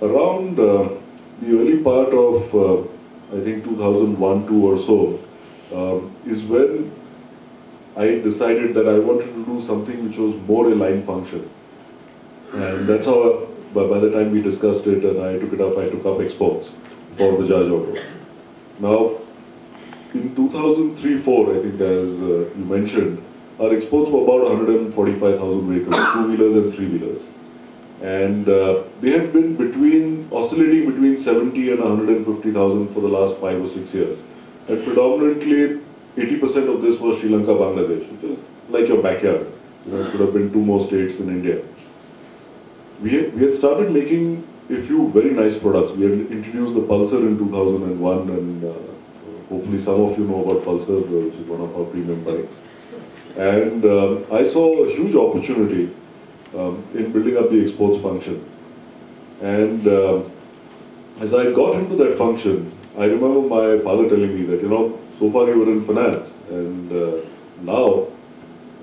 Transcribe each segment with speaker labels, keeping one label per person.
Speaker 1: around the early part of, I think 2001-2 or so, is when I decided that I wanted to do something which was more a line function. And that's how, by the time we discussed it and I took up exports for Bajaj Auto. Now, in 2003-4, I think as you mentioned, our exports were about 145,000 vehicles, two-wheelers and three-wheelers. And they had been oscillating between 70 and 150,000 for the last 5 or 6 years. And predominantly, 80% of this was Sri Lanka, Bangladesh, which is like your backyard. You know, it could have been 2 more states in India. We had started making a few very nice products. We had introduced the Pulsar in 2001, and hopefully some of you know about Pulsar, which is one of our premium bikes. And I saw a huge opportunity in building up the exports function. And as I got into that function, I remember my father telling me that, you know, so far you were in finance, and now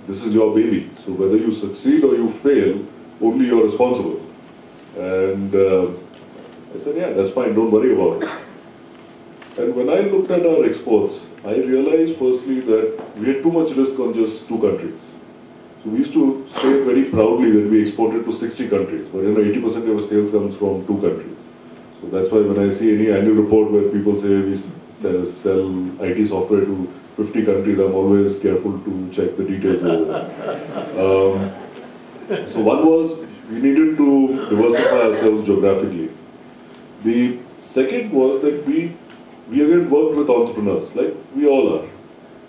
Speaker 1: this is your baby. So whether you succeed or you fail, only you're responsible. And I said, yeah, that's fine, don't worry about it. And when I looked at our exports, I realized firstly that we had too much risk on just 2 countries. So we used to say very proudly that we exported to 60 countries, but you know, 80% of our sales comes from 2 countries. So that's why when I see any annual report where people say we sell IT software to 50 countries, I'm always careful to check the details over. So one was, we needed to diversify ourselves geographically. The second was that we again worked with entrepreneurs, like we all are.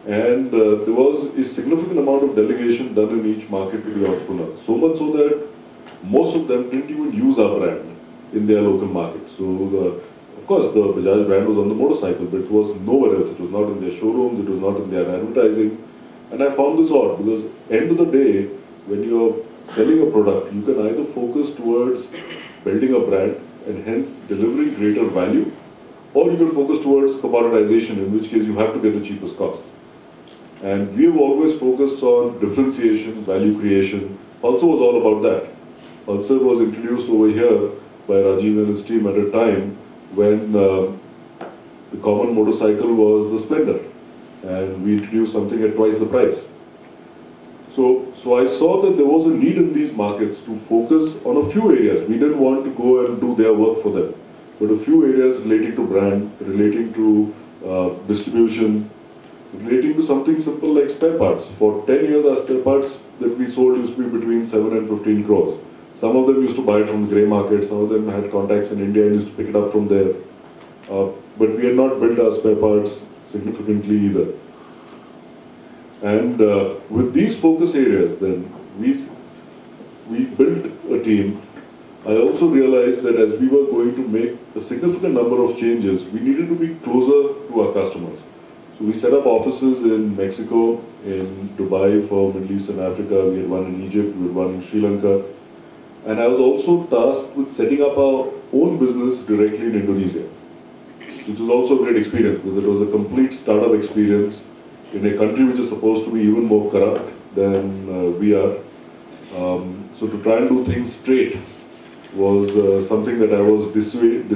Speaker 1: And there was a significant amount of delegation done in each market to the entrepreneurs. So much so that most of them didn't even use our brand in their local market. So of course the Bajaj brand was on the motorcycle, but it was nowhere else. It was not in their showrooms, it was not in their advertising. And I found this odd because end of the day, when you're selling a product, you can either focus towards building a brand and hence delivering greater value, or you can focus towards commoditization, in which case you have to get the cheapest cost. And we have always focused on differentiation, value creation. Pulsar was all about that. Pulsar was introduced over here by Rajiv and his team at a time when the common motorcycle was the Splendor. And we introduced something at twice the price. So I saw that there was a need in these markets to focus on a few areas. We didn't want to go and do their work for them, but a few areas relating to brand, relating to distribution, relating to something simple like spare parts. For 10 years, our spare parts that we sold used to be between 7 and 15 crores. Some of them used to buy it from the grey market, some of them had contacts in India and used to pick it up from there. But we had not built our spare parts significantly either. And with these focus areas, then we built a team. I also realized that as we were going to make a significant number of changes, we needed to be closer to our customers. So we set up offices in Mexico, in Dubai for Middle East and Africa. We had one in Egypt, we had one in Sri Lanka. And I was also tasked with setting up our own business directly in Indonesia, which was also a great experience because it was a complete startup experience in a country which is supposed to be even more corrupt than we are. So to try and do things straight was something that I was dissuaded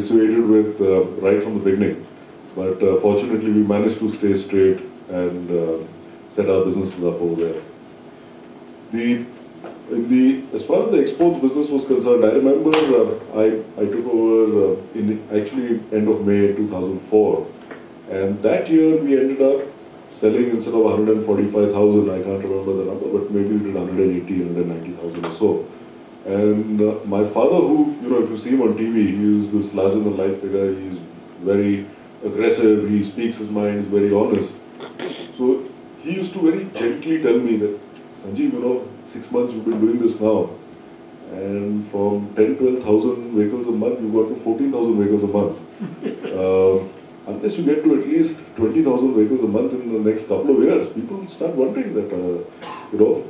Speaker 1: with right from the beginning. But fortunately we managed to stay straight and set our businesses up over there. As far as the exports business was concerned, I remember I took over in actually end of May 2004, and that year we ended up selling instead of 145,000, I can't remember the number, but maybe we did 180, 190,000 or so. And my father, who, you know, if you see him on TV, he is this larger-than-life figure. He's very aggressive, he speaks his mind, he's very honest. So he used to very gently tell me that, Sanjeev, you know, 6 months you've been doing this now, and from 10, 12,000 vehicles a month, you've got to 14,000 vehicles a month. Unless you get to at least 20,000 vehicles a month in the next couple of years, people start wondering that, you know,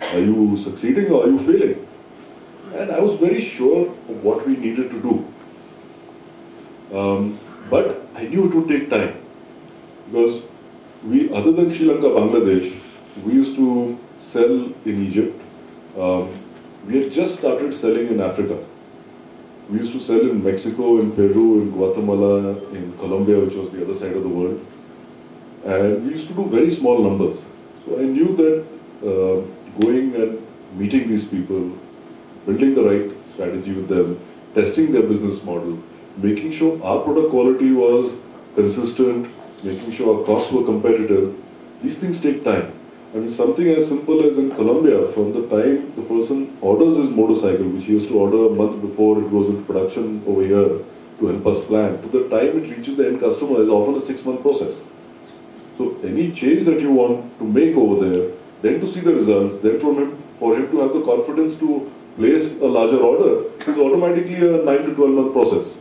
Speaker 1: are you succeeding or are you failing? And I was very sure of what we needed to do. But I knew it would take time, because we, other than Sri Lanka, Bangladesh, we used to sell in Egypt. We had just started selling in Africa, We used to sell in Mexico, in Peru, in Guatemala, in Colombia, which was the other side of the world. And we used to do very small numbers. So I knew that going and meeting these people, building the right strategy with them, testing their business model, making sure our product quality was consistent, making sure our costs were competitive, these things take time. I mean, something as simple as in Colombia, from the time the person orders his motorcycle, which he used to order a month before it goes into production over here to help us plan, to the time it reaches the end customer is often a 6-month process. So any change that you want to make over there, then to see the results, then for him to have the confidence to place a larger order is automatically a 9 to 12-month process.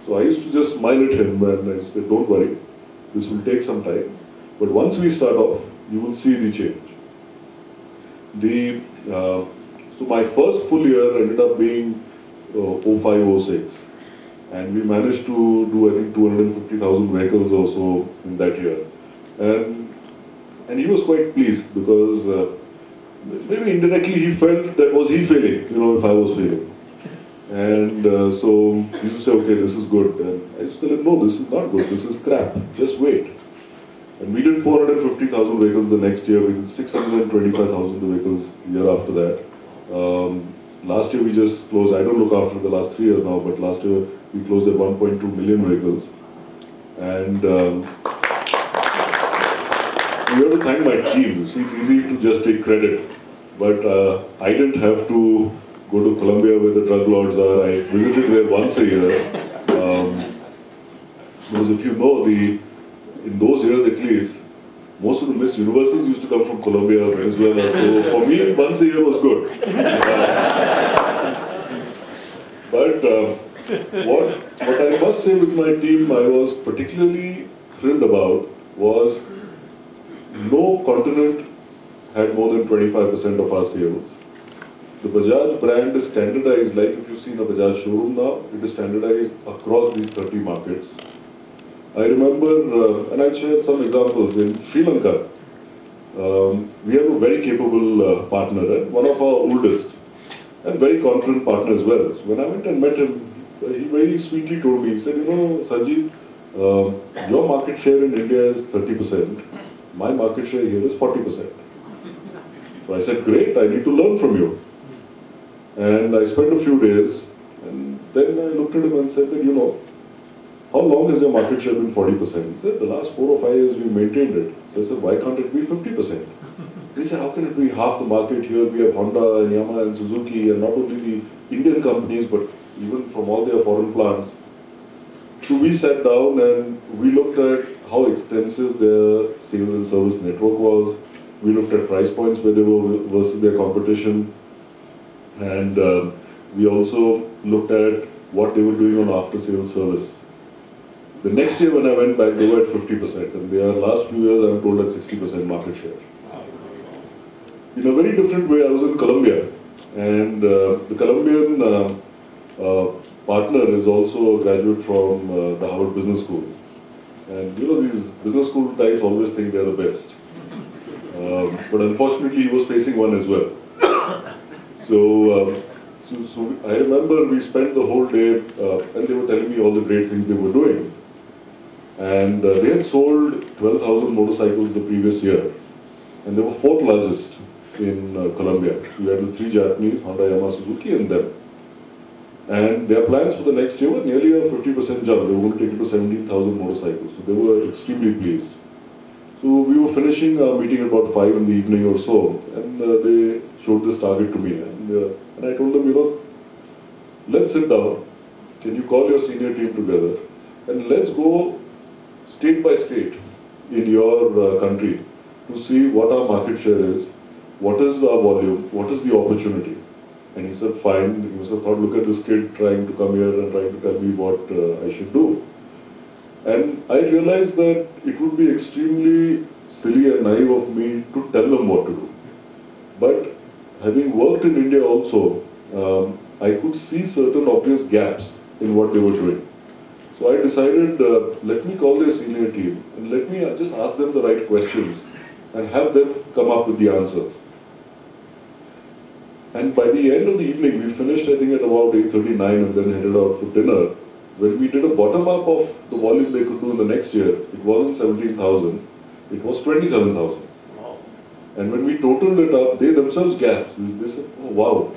Speaker 1: So I used to just smile at him and I said, don't worry, this will take some time. But once we start off, you will see the change. So my first full year ended up being 05-06. And we managed to do, I think, 250,000 vehicles or so in that year. And he was quite pleased because maybe indirectly he felt that was he failing, if I was failing. And so he used to say, okay, this is good. And I used to tell him, no, this is not good, this is crap, just wait. And we did 450,000 vehicles the next year, we did 625,000 vehicles the year after that. Last year we just closed, I don't look after the last 3 years now, but last year we closed at 1.2 million vehicles. And we have to thank my team. See, it's easy to just take credit, but I didn't have to go to Colombia where the drug lords are. I visited there once a year. Because if you know, in those years at least, most of the Miss Universes used to come from Colombia, Venezuela, so for me, once a year was good. But what I must say with my team I was particularly thrilled about was no continent had more than 25% of our sales. The Bajaj brand is standardized, like if you see the Bajaj showroom now, it is standardized across these 30 markets. I remember, and I'll share some examples, in Sri Lanka, we have a very capable partner, and one of our oldest, and very confident partner as well. So when I went and met him, he very sweetly told me, he said, Sanjeev, your market share in India is 30%, my market share here is 40%. So I said, great, I need to learn from you. And I spent a few days, and then I looked at him and said that, how long has your market share been 40%? He said, the last 4 or 5 years we maintained it. So I said, why can't it be 50%? He said, how can it be half the market here? We have Honda and Yamaha and Suzuki, and not only the Indian companies, but even from all their foreign plants. So we sat down and we looked at how extensive their sales and service network was. We looked at price points where they were versus their competition. And we also looked at what they were doing on after-sales service. The next year when I went back, they were at 50%, and their last few years I'm told at 60% market share. In a very different way, I was in Colombia, and the Colombian partner is also a graduate from the Harvard Business School. And these business school types always think they're the best. But unfortunately, he was facing one as well. So I remember we spent the whole day, and they were telling me all the great things they were doing. And they had sold 12,000 motorcycles the previous year, and they were 4th largest in Colombia. So we had the 3 Japanese, Honda, Yamaha, Suzuki, and them. And their plans for the next year were nearly a 50% jump. They were going to take it to 17,000 motorcycles. So they were extremely pleased. So we were finishing our meeting at about 5 in the evening or so, and they showed this target to me. And I told them, let's sit down. Can you call your senior team together? And let's go state by state in your country to see what our market share is, what is our volume, what is the opportunity. And he said, fine. He must have thought, look at this kid trying to come here and trying to tell me what I should do. And I realized that it would be extremely silly and naive of me to tell them what to do. But having worked in India also, I could see certain obvious gaps in what they were doing. So I decided, let me call their senior team and let me just ask them the right questions and have them come up with the answers. And by the end of the evening, we finished I think at about 8:39 and then headed out for dinner. When we did a bottom up of the volume they could do in the next year, it wasn't 17,000, it was 27,000.
Speaker 2: Wow.
Speaker 1: And when we totaled it up, they themselves gasped. They said, oh wow,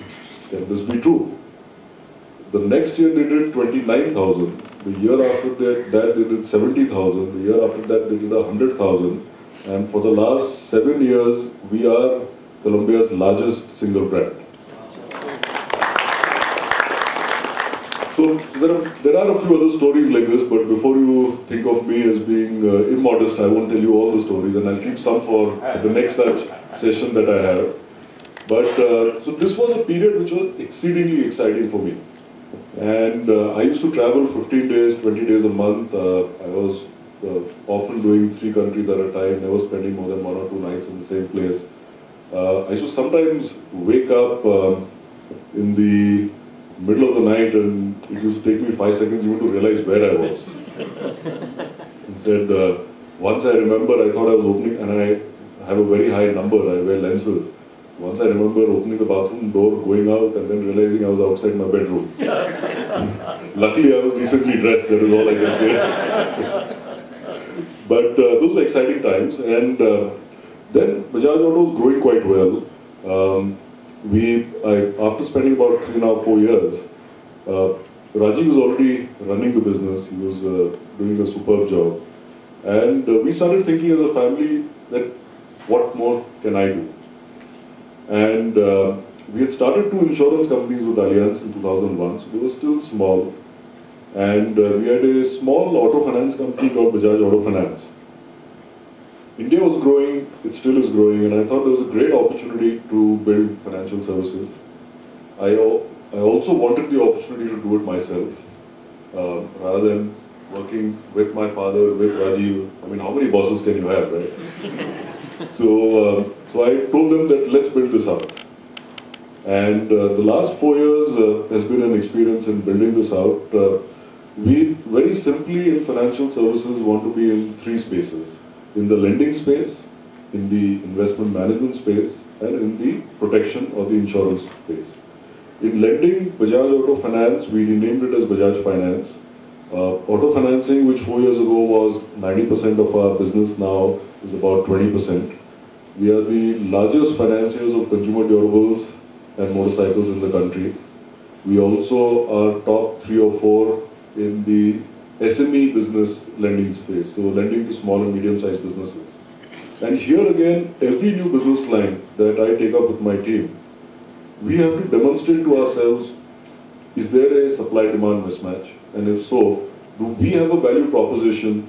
Speaker 1: can this be true? The next year they did 29,000. The year after that they did 70,000. The year after that they did 100,000. And for the last 7 years, we are Colombia's largest single brand. So there are a few other stories like this, but before you think of me as being immodest, I won't tell you all the stories, and I'll keep some for the next such session that I have. But so this was a period which was exceedingly exciting for me. And I used to travel 15 days, 20 days a month. I was often doing 3 countries at a time, never spending more than 1 or 2 nights in the same place. I used to sometimes wake up in the middle of the night and it used to take me 5 seconds even to realize where I was. Instead, once I remember, I thought I was opening, and I have a very high number, I wear lenses. Once I remember opening the bathroom door, going out, and then realizing I was outside my bedroom. Luckily, I was decently dressed, that is all I can say. But those were exciting times, and then Bajaj Auto was growing quite well. After spending about 3.5, 4 years, Rajiv was already running the business. He was doing a superb job. And we started thinking as a family that what more can I do? And we had started 2 insurance companies with Allianz in 2001, so they were still small. And we had a small auto finance company called Bajaj Auto Finance. India was growing, it still is growing, and I thought there was a great opportunity to build financial services. I also wanted the opportunity to do it myself, rather than working with my father, with Rajiv. I mean, how many bosses can you have, right? So I told them that let's build this out. And the last 4 years has been an experience in building this out. We very simply in financial services want to be in 3 spaces. In the lending space, in the investment management space, and in the protection or the insurance space. In lending, Bajaj Auto Finance, we renamed it as Bajaj Finance. Auto financing, which 4 years ago was 90% of our business, now is about 20%. We are the largest financiers of consumer durables and motorcycles in the country. We also are top 3 or 4 in the SME business lending space, so lending to small and medium-sized businesses. And here again, every new business line that I take up with my team, we have to demonstrate to ourselves, is there a supply-demand mismatch? And if so, do we have a value proposition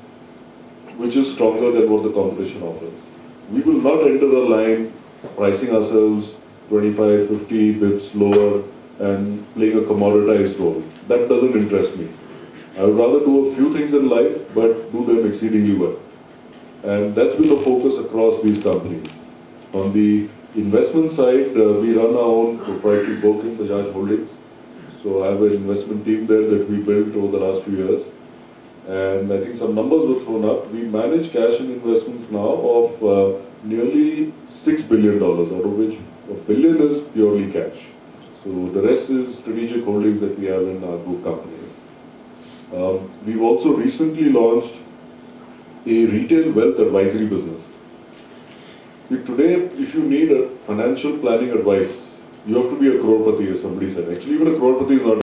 Speaker 1: which is stronger than what the competition offers? We will not enter the line pricing ourselves 25, 50 bits lower and playing a commoditized role. That doesn't interest me. I would rather do a few things in life, but do them exceedingly well. And that's been the focus across these companies. On the investment side, we run our own proprietary book in Bajaj Holdings. So I have an investment team there that we built over the last few years. And I think some numbers were thrown up. We manage cash and investments now of nearly $6 billion, out of which $1 billion is purely cash. So the rest is strategic holdings that we have in our group companies. We've also recently launched a retail wealth advisory business. See, today, if you need a financial planning advice, you have to be a crorepati, as somebody said. Actually, even a crorepati is not